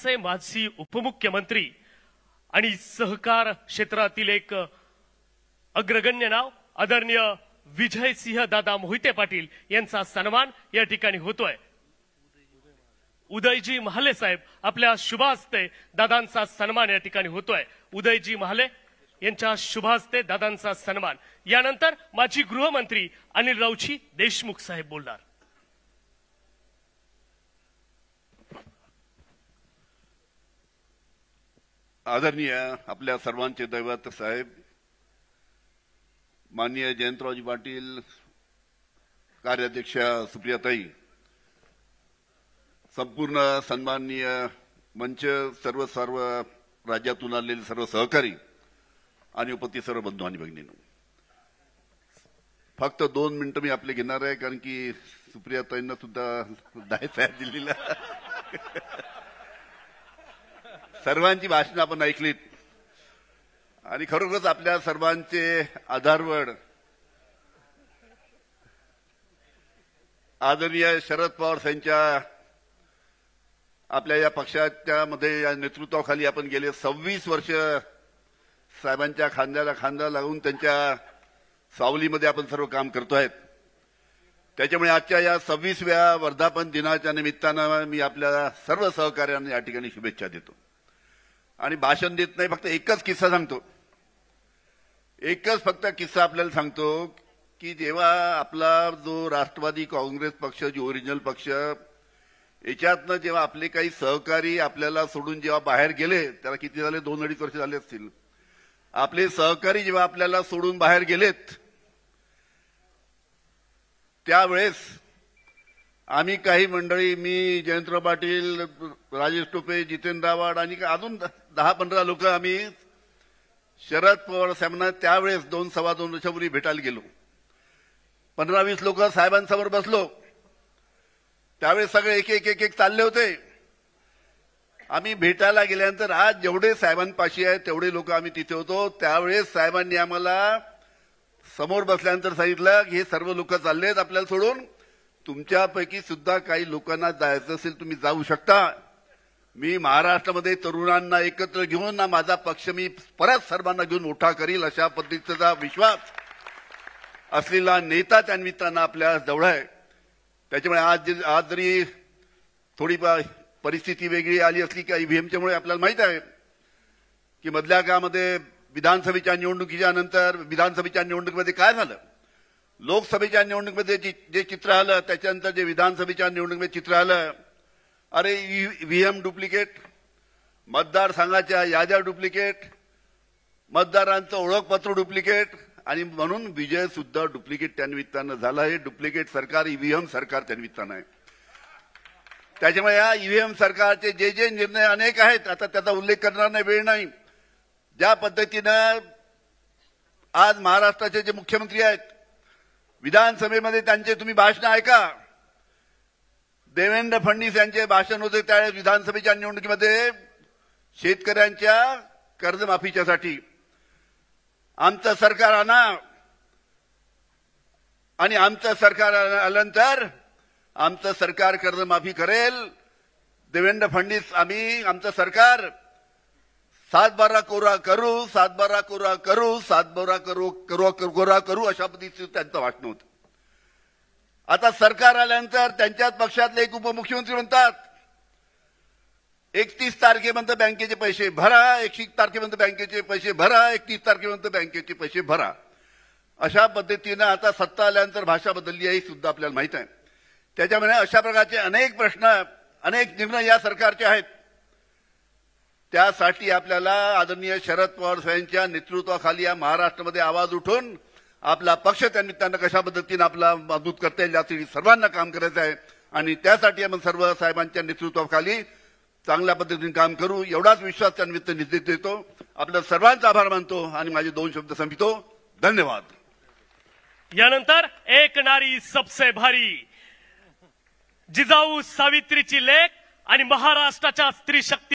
महाराष्ट्राचे माजी उपमुख्यमंत्री आणि सहकार क्षेत्रातील एक अग्रगण्य नाव आदरणीय विजयसिंह दादा मोहिते पाटील यांचा सन्मान या ठिकाणी होतोय। उदयजी महाले साहेब आपल्या शुभ हस्ते दादांचा सन्मान या ठिकाणी होतोय। उदयजी महाले यांच्या शुभ हस्ते दादांचा सन्मान। यानंतर माजी गृहमंत्री अनिल राऊची देशमुख साहेब बोलणार। आदरणीय आपल्या सर्वांचे दैवत साहेब माननीय जयंतरावजी पाटील, कार्याध्यक्ष सुप्रियाताई, संपूर्ण सन्माननीय मंच, सर्व राज्यातून आलेले सर्व सहकारी आणि उपस्थित सर्व बंधू आणि भगिनींनो, फक्त 2 मिनिटं मी आपले घेणार आहे, कारण की सुप्रियाताईंना सुद्धा दायचा दिलेला सर्वांची भाषण आपण ऐकलीत आणि खरोखरच आपल्या सर्वांचे आधारवड आदरणीय शरद पवार यांच्या आपल्या या पक्षाच्या मध्ये या नेतृत्वाखाली आपण गेले 26 वर्ष साहेबांच्या खांद्याला खांदा लावून त्यांच्या सावलीमध्ये आपण सर्व काम करतोय। त्याच्यामुळे आजच्या या 26व्या वर्धापन दिनाच्या निमित्तानं मी आपल्या सर्व सहकार्यांना या ठिकाणी शुभेच्छा देतो आणि भाषण देत नाही, फक्त एकच किस्सा सांगतो। एकच फक्त किस्सा आपल्याला सांगतो की जेव्हा आपला जो राष्ट्रवादी काँग्रेस पक्ष, जो ओरिजिनल पक्ष, याच्यातनं जेव्हा आपले काही सहकारी आपल्याला सोडून जेव्हा बाहेर गेले, त्याला किती झाले, 2-2.5 वर्ष झाले असतील, आपले सहकारी जेव्हा आपल्याला सोडून बाहेर गेलेत, त्यावेळेस आम्ही काही मंडळी, मी, जयंतराव पाटील, राजेश टोपे, जितेंद्र आव्हाड आणि अजून 10-15 लोक आम्ही शरद पवार साहेबांना त्यावेळेस 2-2.25 वर्षापूर्वी भेटायला गेलो। 15-20 लोक साहेबांसमोर बसलो। त्यावेळेस सगळे एक चालले होते। आम्ही भेटायला गेल्यानंतर आज जेवढे साहेबांपाशी आहेत तेवढे लोक आम्ही तिथे होतो। त्यावेळेस साहेबांनी आम्हाला समोर बसल्यानंतर सांगितलं की हे सर्व लोक चाललेत आपल्याला सोडून, तुमच्यापैकी सुद्धा काही लोकांना जायचं असेल तुम्ही जाऊ शकता। मी महाराष्ट्रामध्ये तरुणांना एकत्र घेऊन ना माझा पक्ष मी परत सर्वांना घेऊन मोठा करील, अशा पद्धतीचा विश्वास असलेला नेता त्या निमित्तानं आपल्या जवळ आहे। त्याच्यामुळे आज जरी थोडी परिस्थिती वेगळी आली असली की ईव्हीएमच्यामुळे आपल्याला माहित आहे की मधल्या काळामध्ये विधानसभेच्या निवडणुकीच्या नंतर विधानसभेच्या निवडणुकीमध्ये काय झालं, लोकसभेच्या निवडणुकीमध्ये जे चित्र आलं, त्याच्यानंतर जे विधानसभेच्या निवडणुकीमध्ये चित्र आलं, अरे ईव्हीएम डुप्लिकेट, मतदारसंघाच्या याद्या डुप्लिकेट, मतदारांचं ओळखपत्र डुप्लिकेट, आणि म्हणून विजय सुद्धा डुप्लिकेट त्या निमित्तानं झाला आहे। डुप्लिकेट सरकार, ईव्हीएम सरकार त्या निमित्तानं आहे। त्याच्यामुळे या ईव्हीएम सरकारचे जे निर्णय अनेक आहेत, आता त्याचा उल्लेख करणार नाही, वेळ नाही। ज्या पद्धतीनं आज महाराष्ट्राचे जे मुख्यमंत्री आहेत, विधानसभेमध्ये त्यांचे तुम्ही भाषण ऐका। देवेंद्र फडणवीस यांचे भाषण होते त्यावेळेस विधानसभेच्या निवडणुकीमध्ये शेतकऱ्यांच्या कर्जमाफीच्यासाठी आमचं सरकार आणा आणि आमचं सरकार आल्यानंतर आमचं सरकार कर्जमाफी करेल। देवेंद्र फडणवीस, आमचं सरकार 7-12 कोरा करू, 7-12 कोरा करू, 7-12 कोरा करू, अशा पद्धतीचं त्यांचं भाषण होतं। आता सरकार आल्यानंतर त्यांच्याच पक्षातले एक उपमुख्यमंत्री म्हणतात 31 तारखेपर्यंत बँकेचे पैसे भरा, 31 तारखेपर्यंत बँकेचे पैसे भरा, 31 तारखेपर्यंत बँकेचे पैसे भरा। अशा पद्धतीनं आता सत्ता आल्यानंतर भाषा बदलली आहे सुद्धा आपल्याला माहित आहे। त्याच्यामुळे अशा प्रकारचे अनेक प्रश्न, अनेक निर्णय या सरकारचे आहेत। त्यासाठी आपल्याला आदरणीय शरद पवार यांच्या नेतृत्वाखाली या महाराष्ट्रामध्ये आवाज उठून आपला पक्ष त्या निमित्तानं कशा पद्धतीनं आपला मजबूत करता येईल यासाठी सर्वांना काम करायचं आहे आणि त्यासाठी आपण सर्व साहेबांच्या नेतृत्वाखाली चांगल्या पद्धतीने काम करू, एवढाच विश्वास त्या निमित्त निश्चित देतो। आपल्या सर्वांचा आभार मानतो आणि माझे 2 शब्द संपवितो। धन्यवाद। यानंतर एक नारी सबसे भारी, जिजाऊ सावित्रीची लेक आणि महाराष्ट्राच्या स्त्री शक्ती